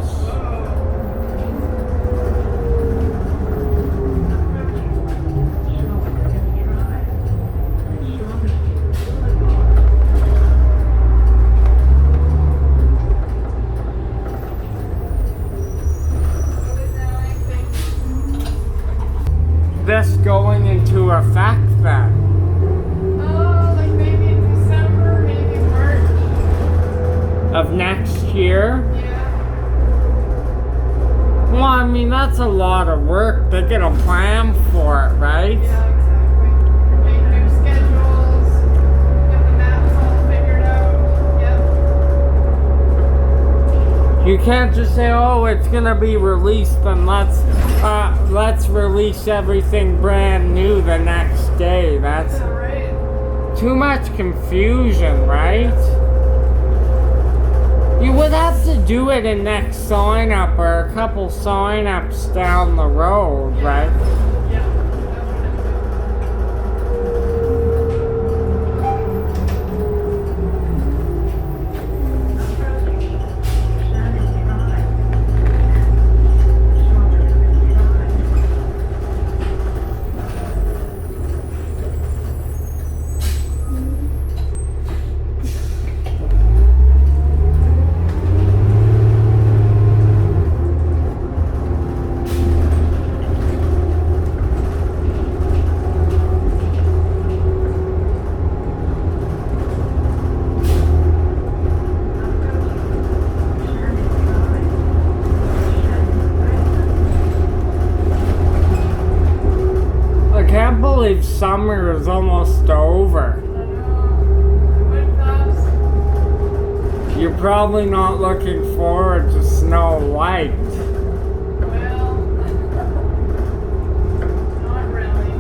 This going into effect then? Like maybe in December, maybe March. Of next year? Yeah. Well, I mean, that's a lot of work. They're gonna plan for it, right? Yeah, exactly. They do schedules, get the maps all figured out. Yep. You can't just say, oh, it's gonna be released, and let's release everything brand new the next day. That's Yeah, right. too much confusion, right? You would have to do it in next sign up or a couple sign ups down the road, right? Summer is almost over. You're probably not looking forward to Snow White. Well, not really.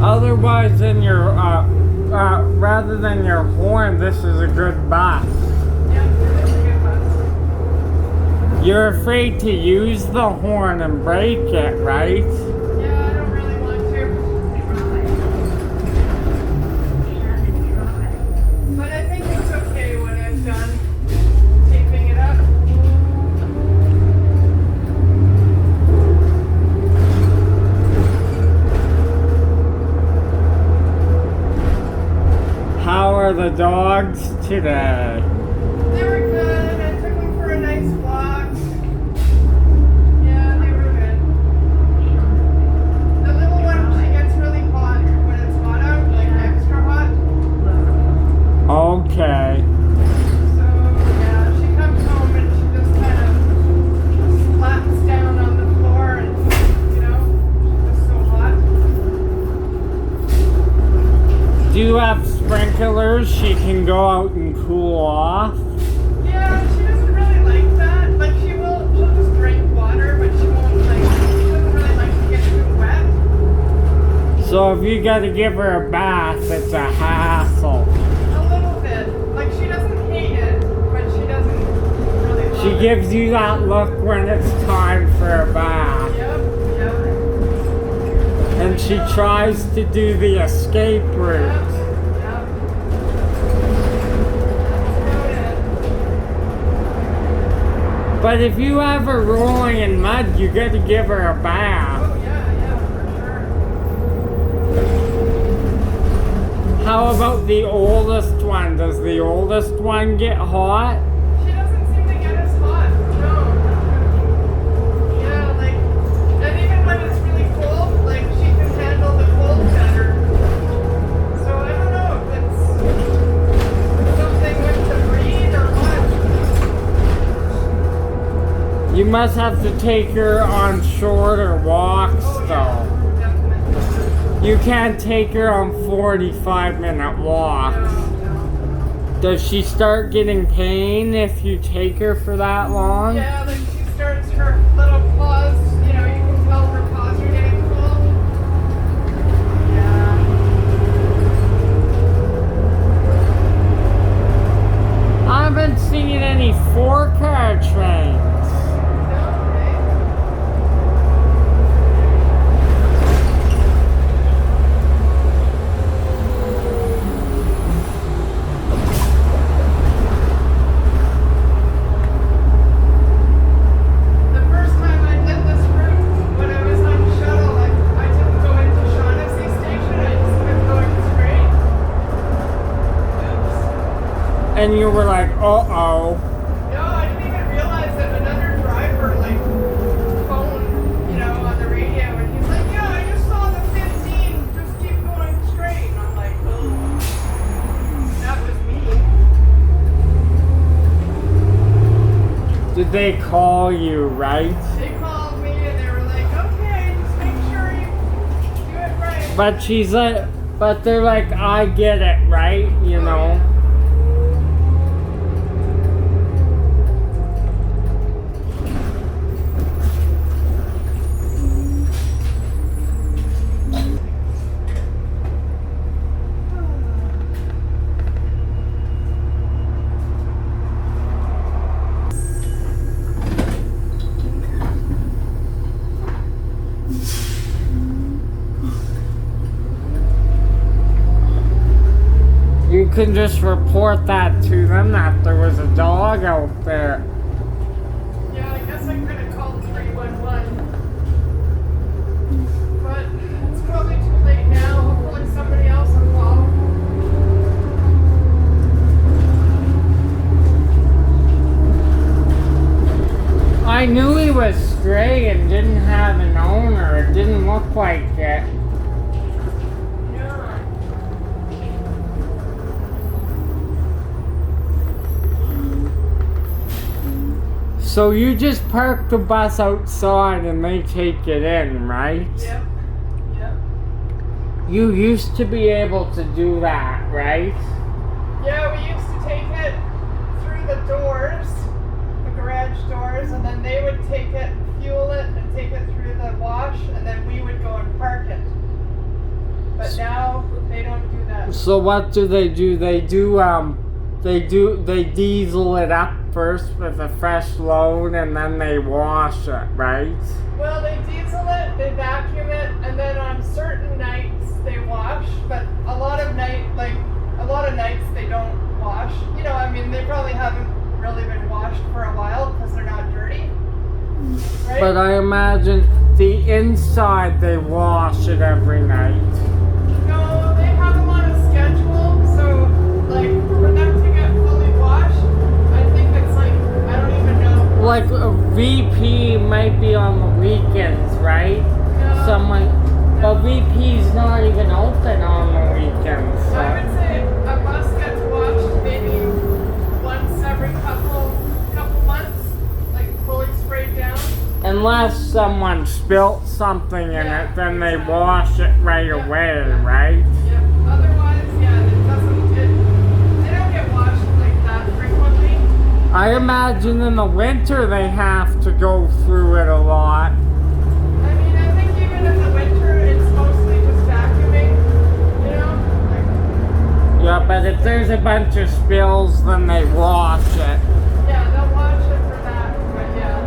Otherwise, than your rather than your horn, this is a good bus. Yeah, it's a good bus. You're afraid to use the horn and break it, right? Yeah, I don't really want to. But I think it's okay when I've done taping it up. How are the dogs today? They were good. I took them for a nice walk. Yeah, they were good. The little one, she gets really hot when it's hot out, like extra hot. Okay. So, yeah, she comes home and she just kind of slaps down on the floor and, you know, she's just so hot. Do you have sprinklers? She can go out and cool off. Yeah, she doesn't really like that. Like, she'll just drink water, but she won't, like, she doesn't really like to get too wet. So if you gotta give her a bath, it's a hassle. A little bit. Like, she doesn't hate it, but she doesn't really love She it. gives you that look when it's time for a bath. Yep, yep. And she tries to do the escape route. Yep, yep. But if you have her rolling in mud, you gotta give her a bath. Oh, yeah, for sure. How about the oldest one? Does the oldest one get hot? She doesn't seem to get as hot. No. Yeah, like, and even when it's really cold, like, she can handle the cold better. So I don't know if it's something with the breed or what. You must have to take her on shorter walks Oh, though. yeah, definitely. You can't take her on 45-minute walks. No. Does she start getting pain if you take her for that long? Yeah, like she starts her little paws, you know, you can tell her paws are getting cold. Yeah. I haven't seen any 4-car trains. No, right? The first time I did this route, when I was on the shuttle, I didn't go into Somerset Station, I just kept going straight. Oops. And you were like, uh-oh. No, I didn't even realize that another driver, like, phoned, you know, on the radio, and he's like, yeah, I just saw the 15, just keep going straight. And I'm like, oh, that was me. Did they call you, right? They called me and they were like, okay, just make sure you do it right. But she's But they're like, I get it, right? You know? You can just report that to them that there was a dog out there. Yeah, I guess I could have called 311. But it's probably too late now. Hopefully somebody else will call. I knew he was stray and didn't have an owner. It didn't look like it. So you just park the bus outside and they take it in, right? Yep. Yep. You used to be able to do that, right? Yeah, we used to take it through the doors, the garage doors, and then they would take it, fuel it, and take it through the wash, and then we would go and park it. But now they don't do that. So what do? They diesel it up first with a fresh load and then they wash it, right? Well, they diesel it, they vacuum it, and then on certain nights they wash, but a lot of nights they don't wash. You know, I mean, they probably haven't really been washed for a while because they're not dirty. Right? But I imagine the inside they wash it every night. No, they have them on a schedule, so like for them to get fully washed, I think it's like, I don't even know. Like a VP might be on the weekends, right? No. But VP's not even open on the weekends. So. I would say a bus gets washed maybe once every couple months, like fully sprayed down. Unless someone spilt something in it, then they wash it right away, right? Yep. Otherwise, yeah, they don't get washed like that frequently. I imagine in the winter they have to go through it a lot. I mean, I think even in the winter, it's mostly just vacuuming, you know? Yeah, but if there's a bunch of spills, then they wash it. Yeah, they'll wash it for that, but yeah.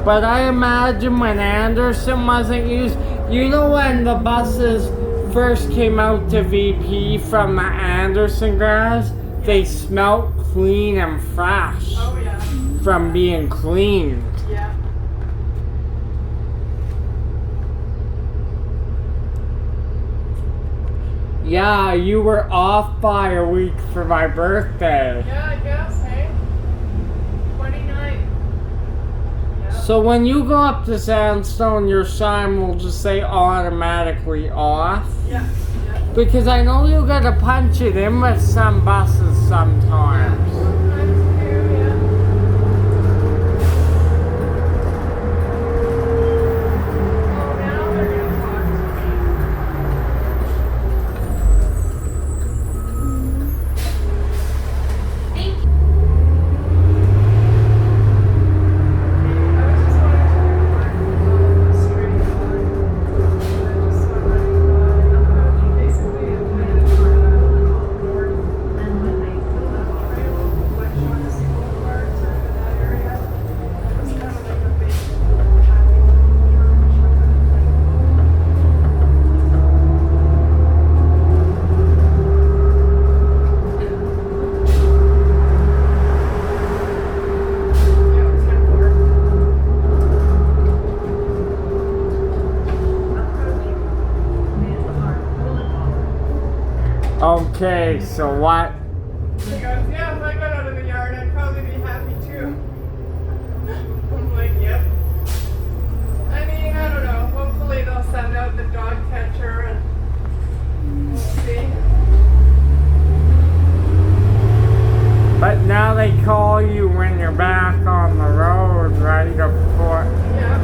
But I imagine when Anderson wasn't used, you know when the buses first came out to VP from the Anderson garage, they smelled clean and fresh Oh, yeah. from being cleaned. Yeah. Yeah, you were off by a week for my birthday. Yeah, I guess, hey? 29. Yeah. So when you go up to Sandstone, your sign will just say automatically off. Yeah. Yeah. Because I know you gotta punch it in with some buses sometimes. Sometimes you do, yeah. Oh, now they're gonna talk to me. I was just wanting to report the stray dog. I just saw running by. Basically, it kind of north and when they build up trail, which one is the boulevards or that area. It was kind of like a big happy little church kind of thing. Yeah, 10-4. Okay, so what? He goes, yeah, if I got out of the yard, I'd probably be happy too. I'm like, yep. I mean, I don't know. Hopefully they'll send out the dog catcher and we'll see. But now they call you when you're back on the road, right? Before. Yeah.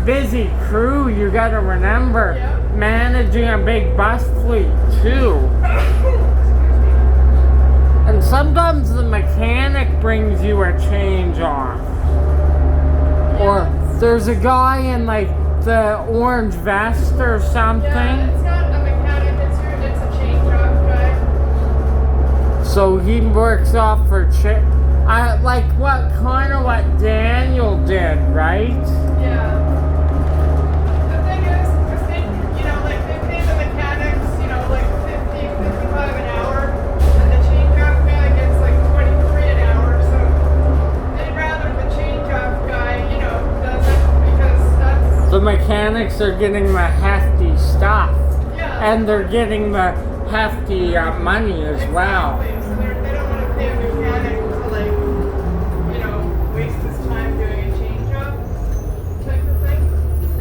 busy crew, you gotta remember. Yep. Managing a big bus fleet too. And sometimes the mechanic brings you a change off. Or there's a guy in like the orange vest or something. Yeah, it's not a mechanic, it's a change off guy. So he works off for like what Daniel did, right? Yeah. The thing is, like they pay the mechanics, like 50, 55 an hour, and the change off guy gets like 23 an hour, so they'd rather the change off guy, does it because that's... The mechanics are getting the hefty stuff. Yeah. And they're getting the hefty money as well. Exactly. So they don't want to pay a mechanic to waste his time doing a change off type of thing.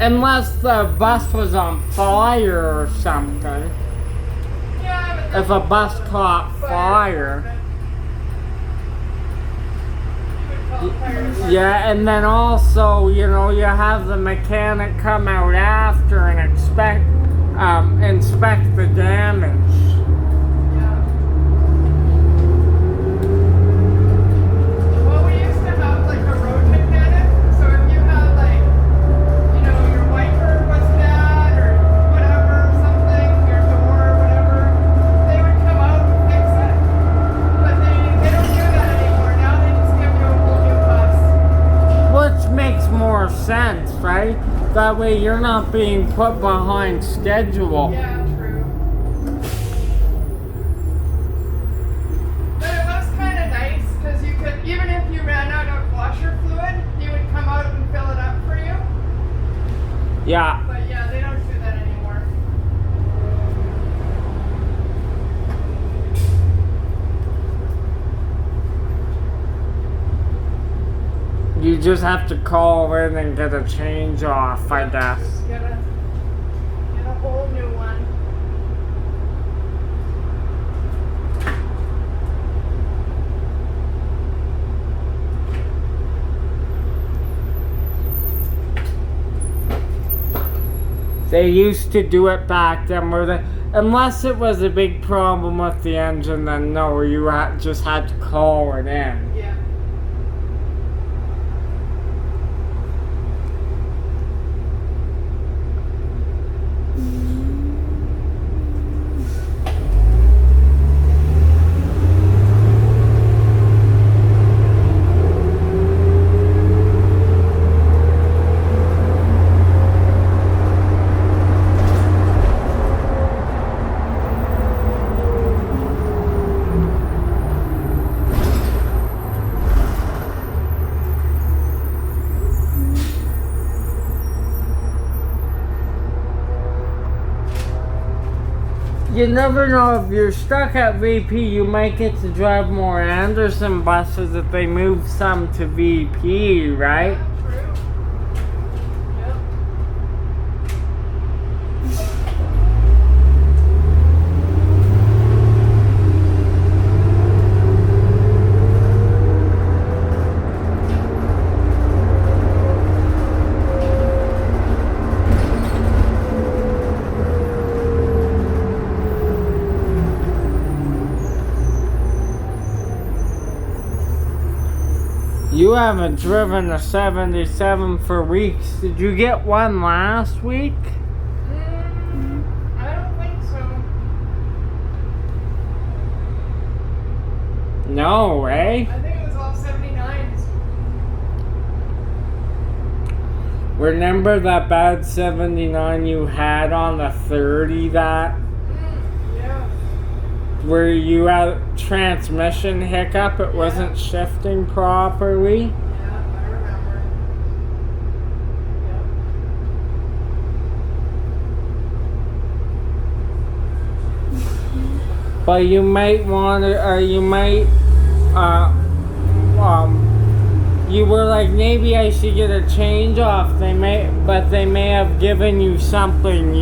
Unless the bus was on fire or something. Yeah, but If a bus caught fire. Yeah, and then also, you have the mechanic come out after and inspect the damage. Yeah. Well, we used to have like a road mechanic, so if you had your wiper was bad or whatever, something, your door, whatever, they would come out and fix it. But they don't do that anymore. Now they just give you a whole new bus. Which makes more sense, right? That way you're not being put behind schedule. Yeah, true. But it was kind of nice because you could, even if you ran out of washer fluid, he would come out and fill it up for you. Yeah. But yeah, they don't do that anymore. You just have to call in and get a change off, I guess. Get a whole new one. They used to do it back then, unless it was a big problem with the engine, then no, you just had to call it in. Yeah. You never know, if you're stuck at VP, you might get to drive more Anderson buses if they move some to VP, right? True. Yep. You haven't driven a 77 for weeks. Did you get one last week? I don't think so. No, eh? I think it was all 79s. Remember that bad 79 you had on the 30 Yeah. where you had transmission hiccup, it wasn't shifting properly? Yeah, I remember. Yep. But you might want to, or you might, you were like, maybe I should get a change off. But they may have given you something,